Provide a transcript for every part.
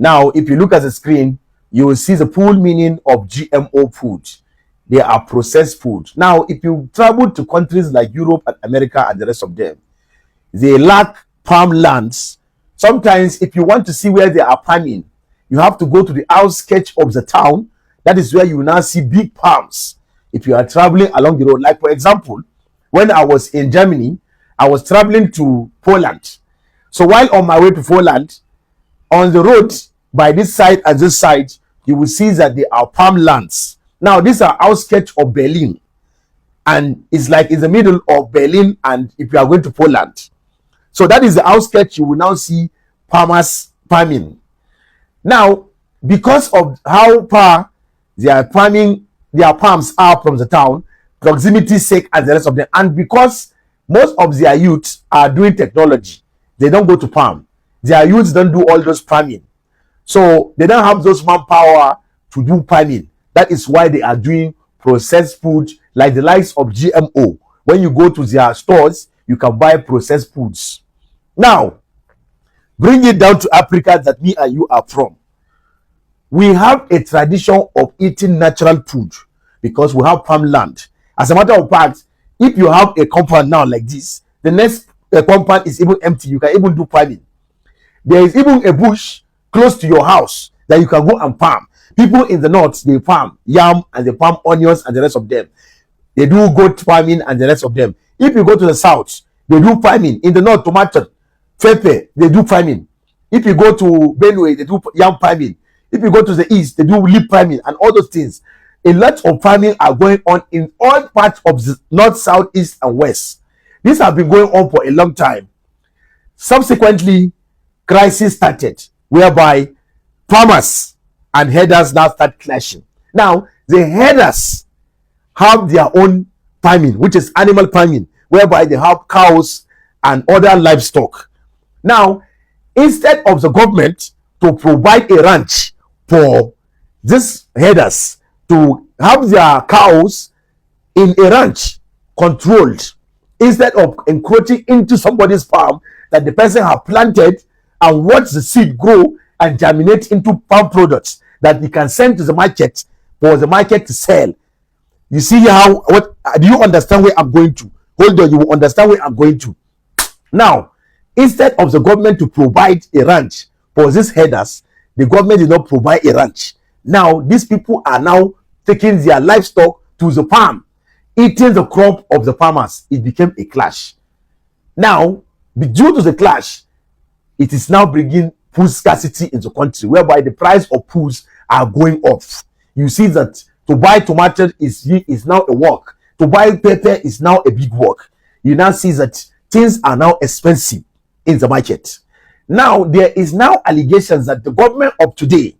Now, if you look at the screen, you will see the full meaning of GMO food. They are processed food. Now, if you travel to countries like Europe and America and the rest of them, they lack farmlands. Sometimes, if you want to see where they are farming, you have to go to the outskirts of the town. That is where you will now see big farms. If you are traveling along the road, like for example, when I was in Germany, I was traveling to Poland. So while on my way to Poland, on the road by this side and this side, you will see that they are farmlands. Now, these are outskirts of Berlin, and it's like in the middle of Berlin. And if you are going to Poland, so that is the outskirts, you will now see farmers farming. Now, because of how far their farming, their farms are from the town, proximity sake and the rest of them, and because most of their youths are doing technology, they don't go to farm. Their youths don't do all those farming. So they don't have those manpower to do farming. That is why they are doing processed food like the likes of GMO. When you go to their stores, you can buy processed foods. Now, bring it down to Africa that me and you are from. We have a tradition of eating natural food because we have farmland. As a matter of fact, if you have a compound now like this, the next compound is even empty. You can even do farming. There is even a bush close to your house that you can go and farm. People in the north, they farm yam and they farm onions and the rest of them. They do goat farming and the rest of them. If you go to the south, they do farming. In the north, tomato, pepper, they do farming. If you go to Benue, they do yam farming. If you go to the east, they do leaf farming and all those things. A lot of farming are going on in all parts of the north, south, east, and west. These have been going on for a long time. Subsequently, crisis started, whereby farmers and herders now start clashing. Now, the herders have their own farming, which is animal farming, whereby they have cows and other livestock. Now, instead of the government to provide a ranch for these herders to have their cows in a ranch controlled, instead of encroaching into somebody's farm that the person have planted and watch the seed grow and germinate into farm products that he can send to the market for the market to sell. You see how, what do you understand where I'm going to? Hold on, you will understand where I'm going to. Now, instead of the government to provide a ranch for these herders, the government did not provide a ranch. Now, these people are now taking their livestock to the farm, eating the crop of the farmers. It became a clash. Now, due to the clash, it is now bringing food scarcity in the country, whereby the price of foods are going up. You see that to buy tomato is now a work. To buy pepper is now a big work. You now see that things are now expensive in the market. Now, there is now allegations that the government of today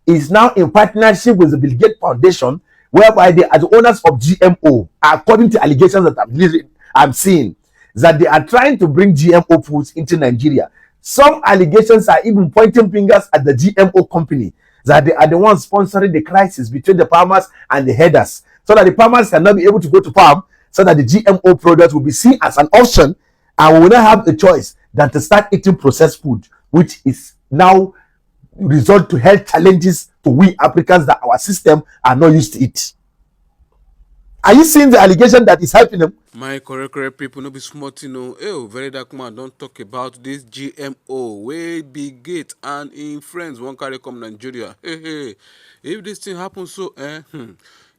is now in partnership with the Bill Gates Foundation, whereby they are the owners of GMO, according to allegations that I'm seeing, that they are trying to bring GMO foods into Nigeria. Some allegations are even pointing fingers at the GMO company, that they are the ones sponsoring the crisis between the farmers and the herders, so that the farmers cannot be able to go to farm, so that the GMO product will be seen as an option, and we will not have a choice than to start eating processed food, which is now result to health challenges to we Africans that our system are not used to it. Are you seeing the allegation that is happening? My correct people no be smart, very dark man don't talk about this GMO wey Bill Gates and in friends wan carry come Nigeria. Hey, if this thing happen so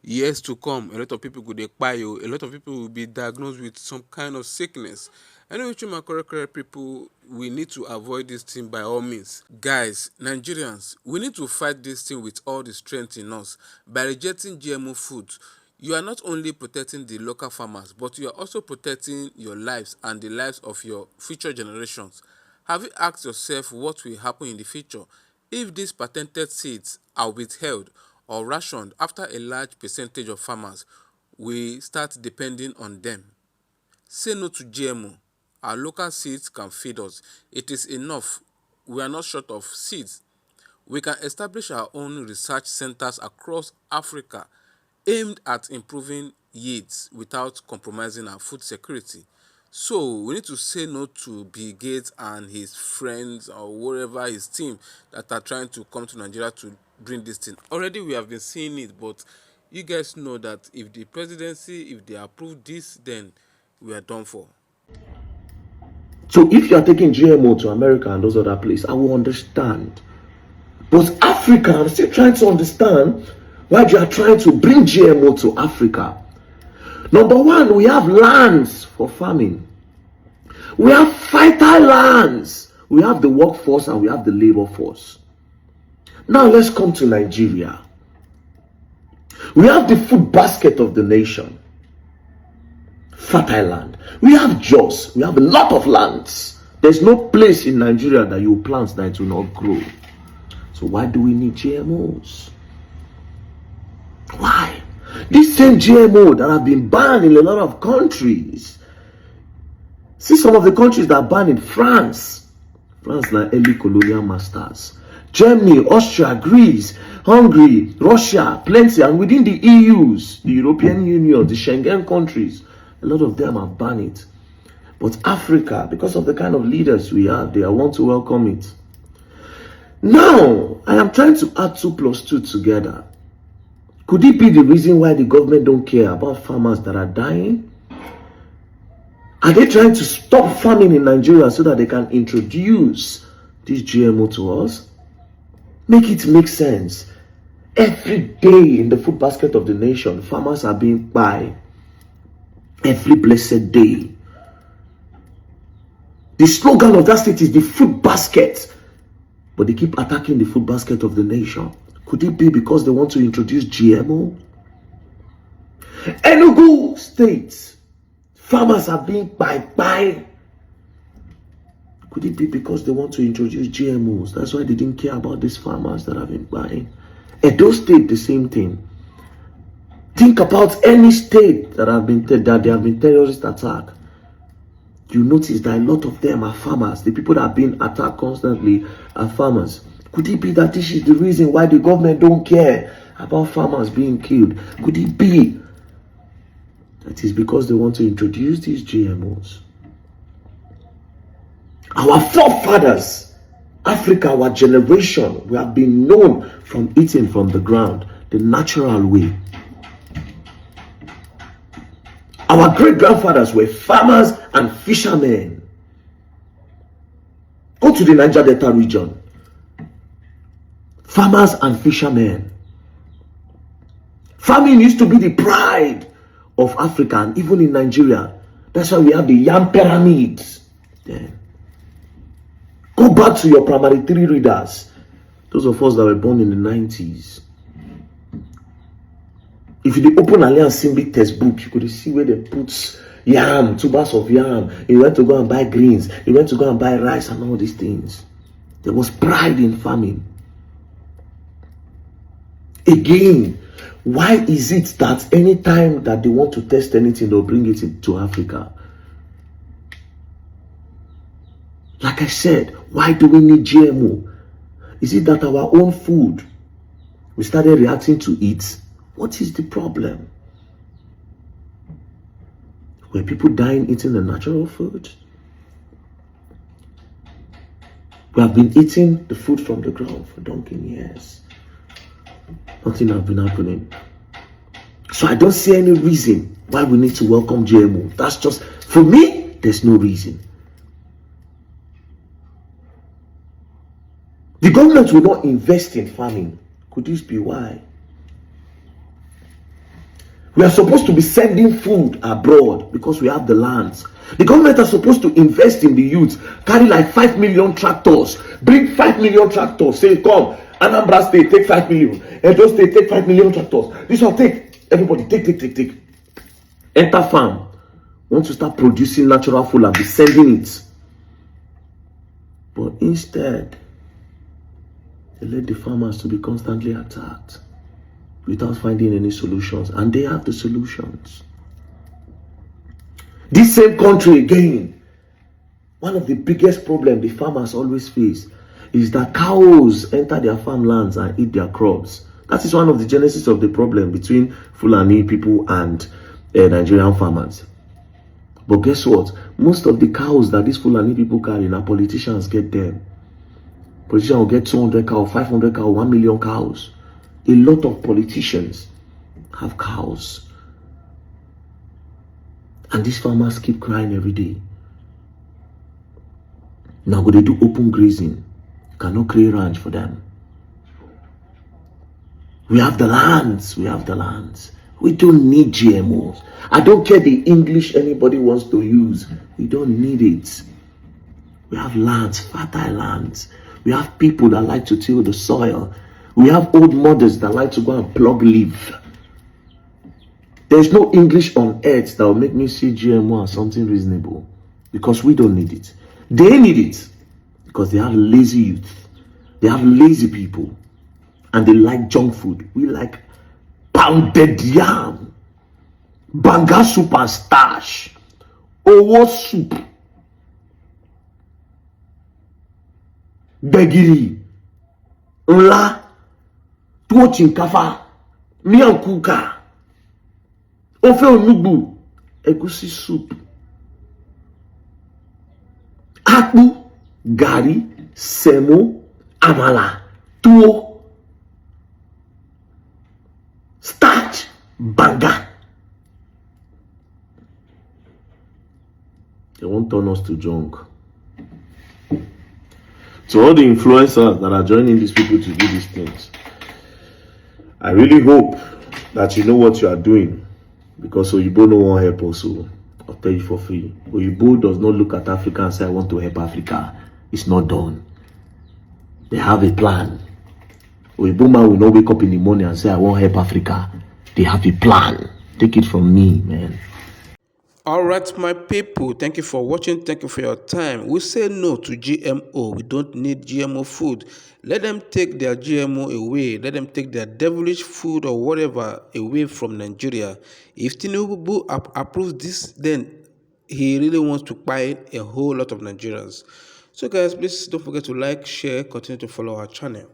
years to come, a lot of people go dey kpai o, a lot of people will be diagnosed with some kind of sickness. Anyway, my correct people, we need to avoid this thing by all means. Guys, Nigerians, we need to fight this thing with all the strength in us by rejecting GMO food. You are not only protecting the local farmers, but you are also protecting your lives and the lives of your future generations. Have you asked yourself what will happen in the future if these patented seeds are withheld or rationed after a large percentage of farmers will start depending on them? Say no to GMO. Our local seeds can feed us. It is enough. We are not short of seeds. We can establish our own research centers across Africa aimed at improving yields without compromising our food security. So we need to say no to Bill Gates and his friends or whatever his team that are trying to come to Nigeria to bring this thing. Already we have been seeing it, but you guys know that if the presidency, if they approve this, then we are done for. So if you are taking GMO to America and those other places, I will understand. But Africa, I'm still trying to understand why you are trying to bring GMO to Africa. Number one, we have lands for farming. We have fertile lands. We have the workforce and we have the labor force. Now let's come to Nigeria. We have the food basket of the nation. Fertile land. We have jobs. We have a lot of lands. There's no place in Nigeria that you plant that it will not grow. So why do we need GMOs? Why? This same GMO that have been banned in a lot of countries. See some of the countries that are banned in France. France like early colonial masters. Germany, Austria, Greece, Hungary, Russia, plenty. And within the EUs, the European Union, the Schengen countries, a lot of them have banned it. But Africa, because of the kind of leaders we have, they want to welcome it. Now, I am trying to add 2 plus 2 together. Could it be the reason why the government don't care about farmers that are dying? Are they trying to stop farming in Nigeria so that they can introduce this GMO to us? Make it make sense. Every day in the food basket of the nation, farmers are being buy. Every blessed day. The slogan of that state is the food basket. But they keep attacking the food basket of the nation. Could it be because they want to introduce GMO? Enugu State, farmers are being buy. Could it be because they want to introduce GMOs? That's why they didn't care about these farmers that have been buying. Edo State, the same thing. Think about any state that there have been terrorist attack. You notice that a lot of them are farmers. The people that are being attacked constantly are farmers. Could it be that this is the reason why the government don't care about farmers being killed? Could it be that is because they want to introduce these GMOs? Our forefathers, Africa, our generation, we have been known from eating from the ground, the natural way. Our great-grandfathers were farmers and fishermen. Go to the Niger Delta region. Farmers and fishermen. Farming used to be the pride of Africa and even in Nigeria. That's why we have the yam pyramids. Then go back to your primary 3 readers. Those of us that were born in the 90s. If you open Alliance Simbi textbook, you could see where they put yam, tubers of yam. You went to go and buy greens. You went to go and buy rice and all these things. There was pride in farming. Again, why is it that anytime that they want to test anything, they'll bring it into Africa? Like I said, why do we need GMO? Is it that our own food, we started reacting to it? What is the problem? Were people dying eating the natural food? We have been eating the food from the ground for donkey years. Nothing has been happening. So I don't see any reason why we need to welcome GMO. That's just, for me, there's no reason. The government will not invest in farming. Could this be why? We are supposed to be sending food abroad because we have the lands. The government are supposed to invest in the youth, carry like 5 million tractors, bring 5 million tractors, say, come, Anambra State, take 5 million, Edo State, take 5 million tractors. This one, take, everybody, take. Enter farm. Want to start producing natural food and be sending it. But instead, they let the farmers to be constantly attacked without finding any solutions, and they have the solutions. This same country again, one of the biggest problems the farmers always face is that cows enter their farmlands and eat their crops. That is one of the genesis of the problem between Fulani people and Nigerian farmers. But guess what? Most of the cows that these Fulani people carry, now politicians get them. Politicians will get 200 cows, 500 cows, 1 million cows. A lot of politicians have cows. And these farmers keep crying every day. Now go they do open grazing. You cannot create ranch for them. We have the lands. We have the lands. We don't need GMOs. I don't care the English anybody wants to use. We don't need it. We have lands, fertile lands. We have people that like to till the soil. We have old mothers that like to go and plug leaf. There's no English on earth that will make me see GMO as something reasonable, because we don't need it. They need it because they have lazy youth. They have lazy people and they like junk food. We like pounded yam, banga soup and starch, owo soup, begiri, nla, tuwo chinkafa, miyan kuka, ofe onugbu, egusi soup, akpu, gari, semo, amala, tuwo, starch, banga. They won't turn us to junk. So all the influencers that are joining these people to do these things, I really hope that you know what you are doing, because Oyibo no one help also. I'll tell you for free. Oyibo does not look at Africa and say, I want to help Africa. It's not done. They have a plan. Oyibo man will not wake up in the morning and say, I want to help Africa. They have a plan. Take it from me, man. All right, my people, thank you for watching. Thank you for your time. We say no to GMO. We don't need GMO food. Let them take their GMO away. Let them take their devilish food or whatever away from Nigeria. If Tinubu approves this, then he really wants to buy a whole lot of Nigerians. So guys, please don't forget to like, share, continue to follow our channel.